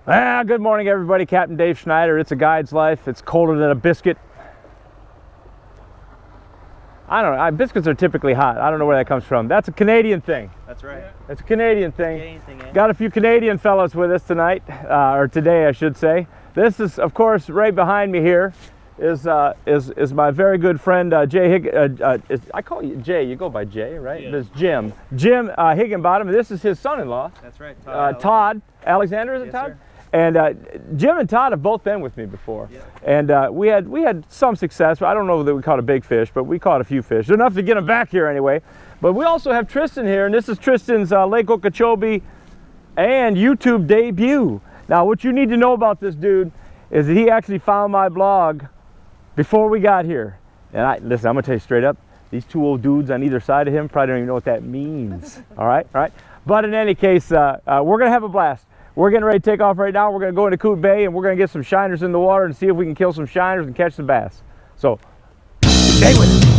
Good morning, everybody. Captain Dave Schneider. It's a guide's life. It's colder than a biscuit. I don't know. Biscuits are typically hot. I don't know where that comes from. That's a Canadian thing. That's right. That's a Canadian thing. Canadian thing, eh? Got a few Canadian fellows with us tonight, or today, I should say. This is, of course, right behind me here is my very good friend Jay I call you Jay. You go by Jay, right? Yeah. This is Jim. Jim Higginbottom. This is his son-in-law. That's right. Todd Alexander. Is it Yes, Todd? sir. And Jim and Todd have both been with me before, and we had some success. I don't know that we caught a big fish, but we caught a few fish, enough to get them back here anyway. But we also have Tristan here, and this is Tristan's Lake Okeechobee and YouTube debut. Now, what you need to know about this dude is that he actually found my blog before we got here. And listen, I'm gonna tell you straight up, these two old dudes on either side of him probably don't even know what that means. All right. But in any case, we're gonna have a blast. We're getting ready to take off right now. We're going to go into Coot Bay and we're going to get some shiners in the water and see if we can kill some shiners and catch some bass. So, stay with us.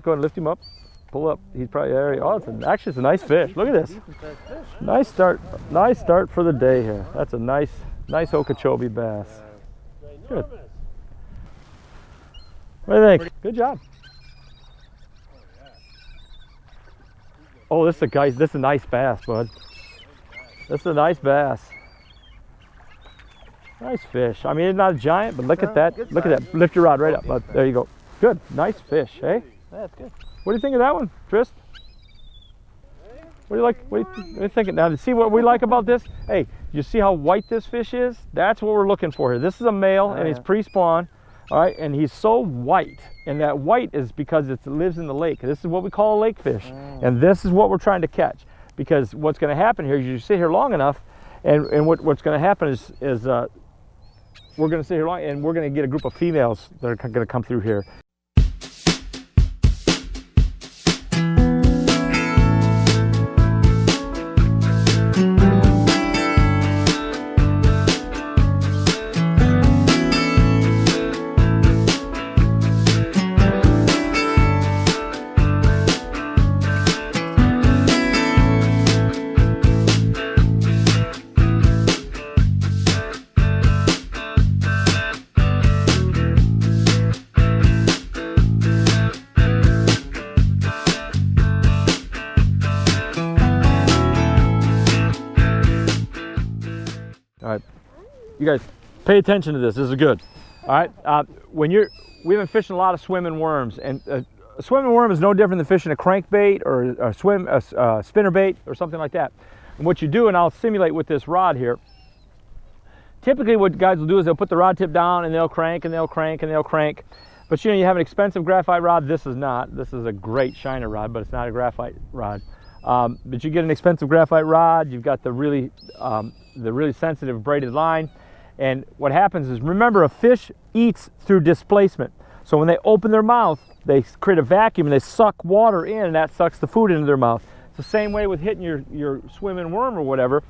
Go ahead and lift him up, pull up. He's probably there. Oh, actually it's a nice fish. Look at this. Nice start for the day here. That's a nice Okeechobee bass. Good. What do you think? Good job. Oh, this is a nice bass, bud. This is a nice bass. Nice fish. I mean, it's not a giant, but look at that. Look at that. Lift your rod right up. There you go. Good. Nice fish, hey? That's good. What do you think of that one, Trist? What do you like? What are you thinking? Now, to see what we like about this, hey, you see how white this fish is? That's what we're looking for here. This is a male, and he's pre-spawn, all right, and he's so white, and that white is because it lives in the lake. This is what we call a lake fish, and this is what we're trying to catch, because what's going to happen here is you sit here long enough, and what's going to happen is we're going to sit here long, and we're going to get a group of females that are going to come through here. All right, you guys pay attention to this. This is good. All right, we've been fishing a lot of swimming worms, and a swimming worm is no different than fishing a crankbait or a spinnerbait or something like that. And what you do, and I'll simulate with this rod here. Typically, what guys will do is they'll put the rod tip down and they'll crank and they'll crank and they'll crank. But you know, you have an expensive graphite rod. This is not. This is a great shiner rod, but it's not a graphite rod. But you get an expensive graphite rod. You've got the really sensitive braided line, and what happens is, remember, a fish eats through displacement. So when they open their mouth, they create a vacuum and they suck water in, and that sucks the food into their mouth. It's the same way with hitting your swimming worm or whatever.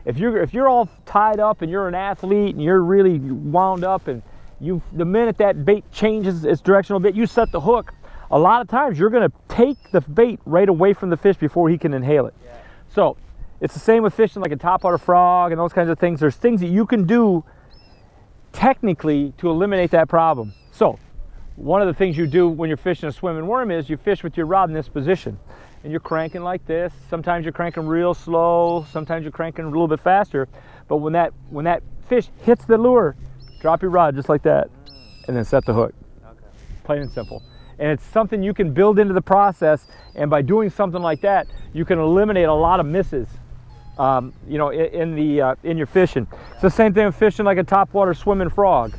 If you're all tied up and you're an athlete and you're really wound up, and the minute that bait changes its direction a bit, you set the hook. A lot of times you're going to take the bait right away from the fish before he can inhale it. Yeah. So it's the same with fishing like a topwater frog and those kinds of things. There's things that you can do technically to eliminate that problem. So one of the things you do when you're fishing a swimming worm is you fish with your rod in this position. And you're cranking like this. Sometimes you're cranking real slow. Sometimes you're cranking a little bit faster. But when that fish hits the lure, drop your rod just like that and then set the hook. Okay. plain and simple. And it's something you can build into the process, and by doing something like that, you can eliminate a lot of misses, you know, in your fishing. It's the same thing with fishing like a topwater swimming frog,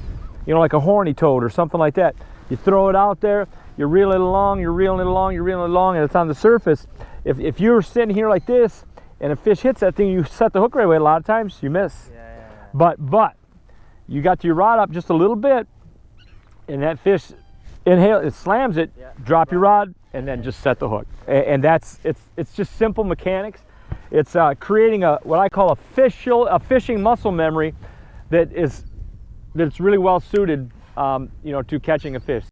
you know, like a horny toad or something like that. You throw it out there, you're reeling it along, you're reeling it along, you're reeling it along, and it's on the surface. If you're sitting here like this, and a fish hits that thing, you set the hook right away, a lot of times you miss. Yeah. But you got your rod up just a little bit, and that fish it slams it, drop your rod, and then just set the hook. And it's just simple mechanics. It's creating what I call a fishing muscle memory that's really well suited, you know, to catching a fish.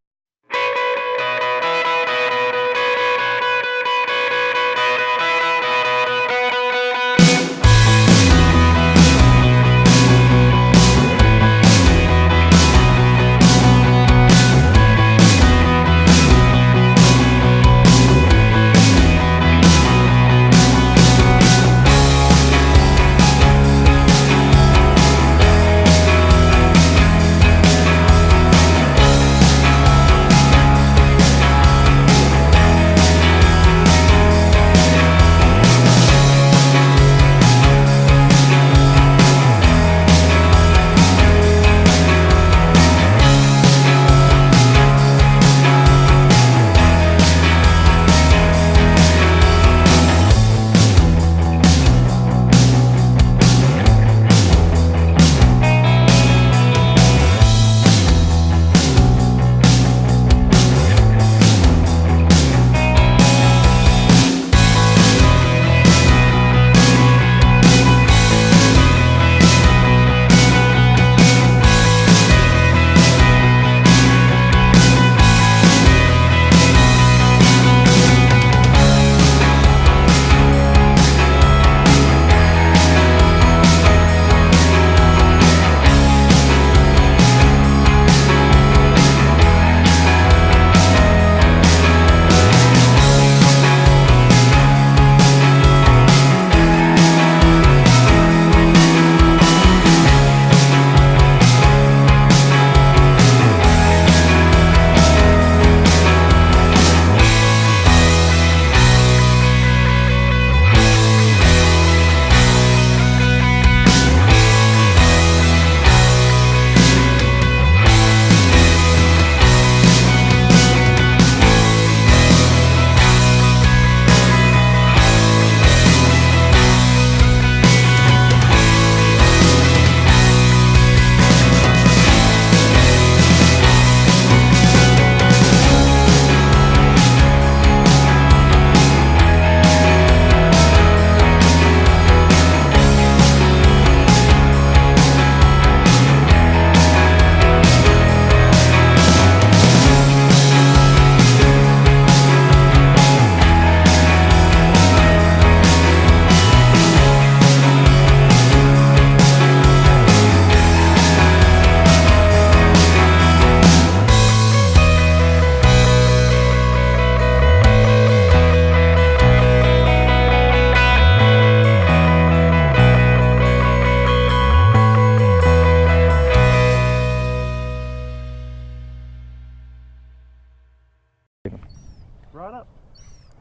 Right up.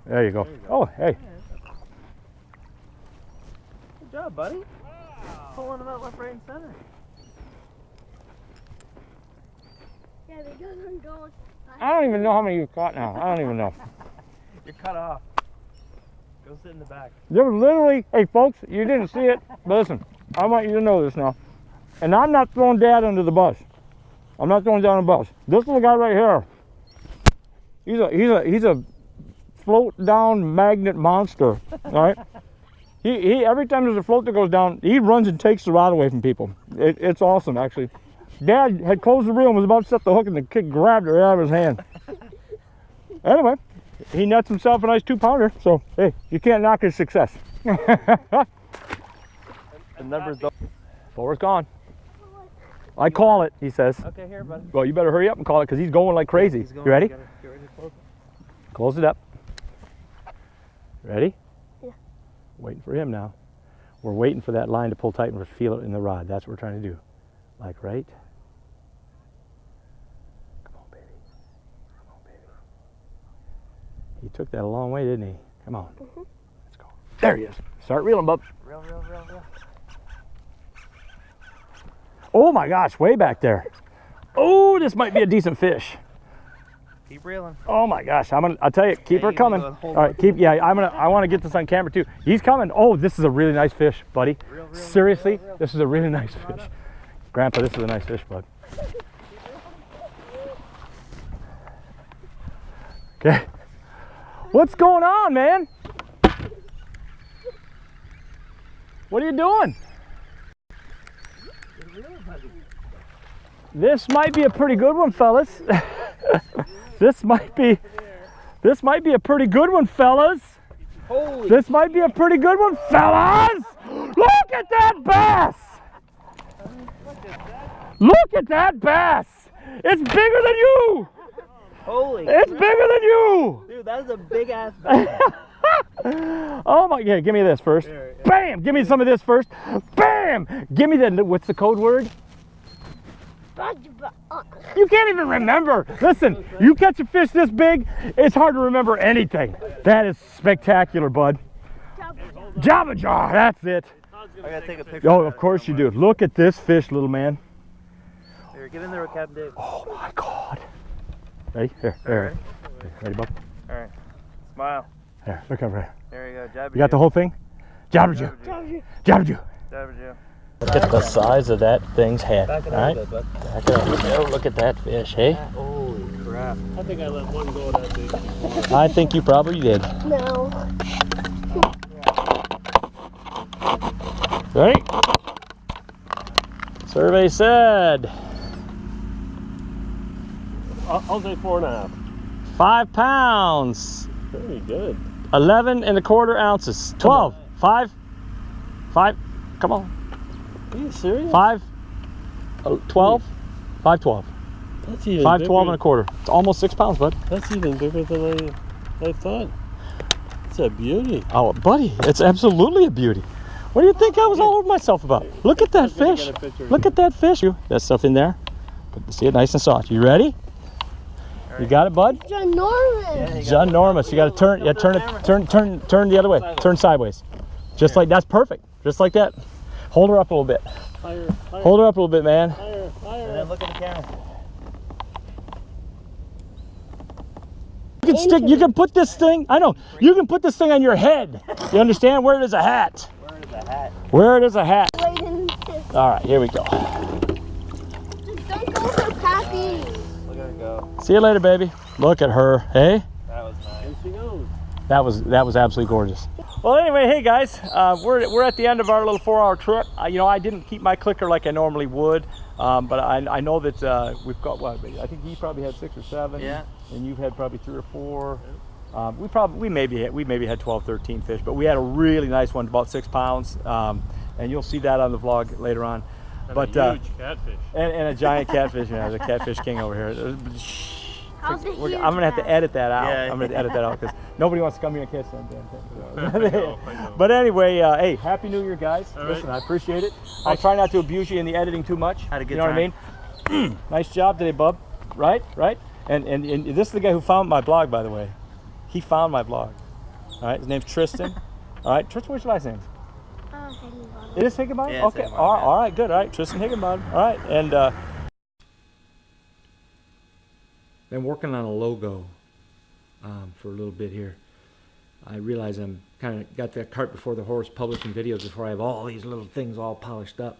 There you go. There you go. Oh, hey. Good job, buddy. Wow. Pulling it out left, right, and center. Yeah, because I'm going. I don't even know how many you've caught now. I don't even know. You're cut off. Go sit in the back. There was literally, hey folks, you didn't see it, but listen, I want you to know this now. And I'm not throwing Dad under the bus. I'm not throwing down the bus. This little guy right here, he's a float down magnet monster, all right? He every time there's a float that goes down, he runs and takes the rod away from people. It's awesome, actually. Dad had closed the reel and was about to set the hook, and the kid grabbed it right out of his hand. Anyway, he nets himself a nice 2-pounder, so hey, you can't knock his success. The numbers don't. Forward's gone. I call it, he says. Okay, here, buddy. Well, you better hurry up and call it because he's going like crazy. He's going, you ready? Get ready to close it. Close it up. Ready? Yeah. Waiting for him now. We're waiting for that line to pull tight and feel it in the rod. That's what we're trying to do. Like right. Come on, baby. took that a long way, didn't he? Come on. Let's go. There he is. Start reeling, bub. Reel. Oh my gosh, way back there. Oh, this might be a decent fish. Keep reeling. Oh my gosh, I'll tell you, keep her coming. All right, I want to get this on camera too. He's coming. Oh, this is a really nice fish, buddy. Seriously, this is a really nice fish. Grandpa, this is a nice fish, bud. Okay. What's going on, man? What are you doing? This might be a pretty good one, fellas. This might be a pretty good one, fellas. This might be a pretty good one, fellas. Look at that bass. Look at that bass. It's bigger than you. Holy It's crap. bigger than you. Dude, that is a big ass bass. Oh my, yeah, give me this first. Here, yeah. Bam, give me some of this first. Bam, give me the, what's the code word? You can't even remember. Listen, you catch a fish this big, it's hard to remember anything. That is spectacular, bud. JabbaJu, that's it. I gotta take a picture. Oh, of course you do. Look at this fish, little man. Here, get in there with Captain Dave. Oh my God. Ready? Here. Ready, bub? All right. Smile. Here, look over here. There you go. JabbaJu. You got the whole thing? JabbaJu. JabbaJu. JabbaJu. Look at the size of that thing's head. Back it All up right? a bit, bud. Back it up. Oh, look at that fish, hey? Holy crap. I think I let one go that big. I think you probably did. No. Ready? Survey said I'll say 4.5. 5 pounds, Very good. 11 1/4 ounces, 12, 5, come on, Are you serious? 5, 12, 512, That's even 512 bigger. 1/4. It's almost 6 pounds, bud. That's even bigger than I thought. It's a beauty. Oh, buddy, it's absolutely a beauty. What do you think I was all over myself about? Look at that gonna fish. get a picture. Look at that fish. That stuff in there. See it nice and soft. You ready? You got it, bud? Ginormous. Ginormous. You got to turn. Yeah, turn the other way. Turn sideways. Just like that's perfect. Just like that. Hold her up a little bit. Higher, higher, Hold her up a little bit, man. higher, And higher. then look at the camera. You can stick. You can put this thing. I know. You can put this thing on your head. You understand? Wear it as a hat. Where is the hat? Wear it as a hat. Wait in. All right, here we go. Just don't go for Pappy. Look at it go. See you later, baby. Look at her. Hey. That was nice. There she goes. That was absolutely gorgeous. Well, anyway, hey guys, we're at the end of our little 4-hour trip. You know, I didn't keep my clicker like I normally would, but I know that we've got what? I think he probably had 6 or 7. Yeah. And you've had probably 3 or 4. We maybe had 12, 13 fish, but we had a really nice one, about 6 pounds, and you'll see that on the vlog later on. And But a huge catfish. and a giant catfish. There's a catfish king over here. How's the huge I'm gonna have to bass? edit that out. Yeah. I'm gonna edit that out because nobody wants to come here and catch that damn I thing. know. But anyway, hey, Happy New Year, guys. All Listen, right. I appreciate it. I'll try not to abuse you in the editing too much. Had a good you know time. what I mean? Nice job today, bub. Right? And this is the guy who found my blog, by the way. He found my blog. All right, his name's Tristan. All right, Tristan, what's your last name? Higginbottom. It is Higginbottom? Yeah, it's Okay, Higginbottom, yeah. all right, good. All right, Tristan Higginbottom. All right, and been working on a logo for a little bit here. I realize I'm kind of got that cart before the horse, publishing videos before I have all these little things all polished up.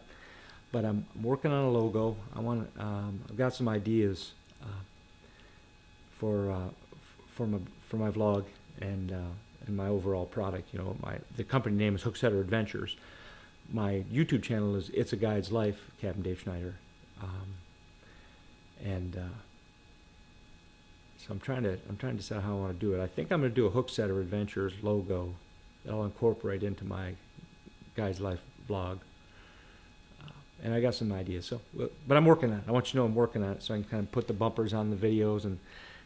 But I'm working on a logo. I've got some ideas for my vlog and my overall product. You know, the company name is Hooksetters Adventures. My YouTube channel is It's a Guide's Life, Captain Dave Schneider, so I'm trying to decide how I want to do it. I think I'm going to do a Hooksetters Adventures logo that I'll incorporate into my Guide's Life vlog. And I got some ideas. So, but I'm working on it. I want you to know I'm working on it, so I can kind of put the bumpers on the videos and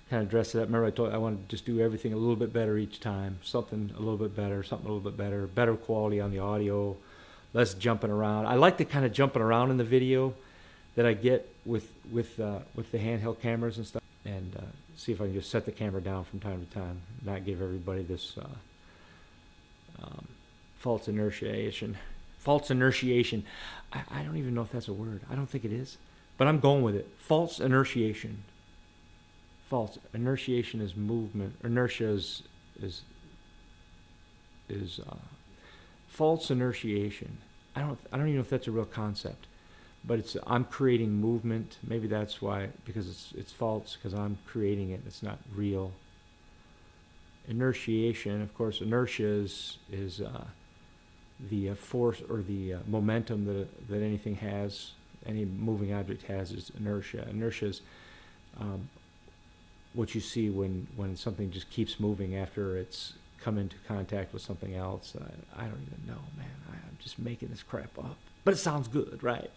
kind of dress it up. Remember, I told you I want to just do everything a little bit better each time. Something a little bit better, something a little bit better, better quality on the audio, less jumping around. I like the kind of jumping around in the video that I get with the handheld cameras and stuff. and see if I can just set the camera down from time to time, not give everybody this false inertiation. False inertiation. I don't even know if that's a word. I don't think it is, but I'm going with it. False inertiation. False inertiation is movement. Inertia is false inertiation. I don't even know if that's a real concept, but I'm creating movement. Maybe that's why, because it's false, because I'm creating it. It's not real. Inertiation, of course, inertia is the force or the momentum that anything has, any moving object has, is inertia. Inertia is what you see when something just keeps moving after it's come into contact with something else. I don't even know, man. I'm just making this crap up. But it sounds good, right?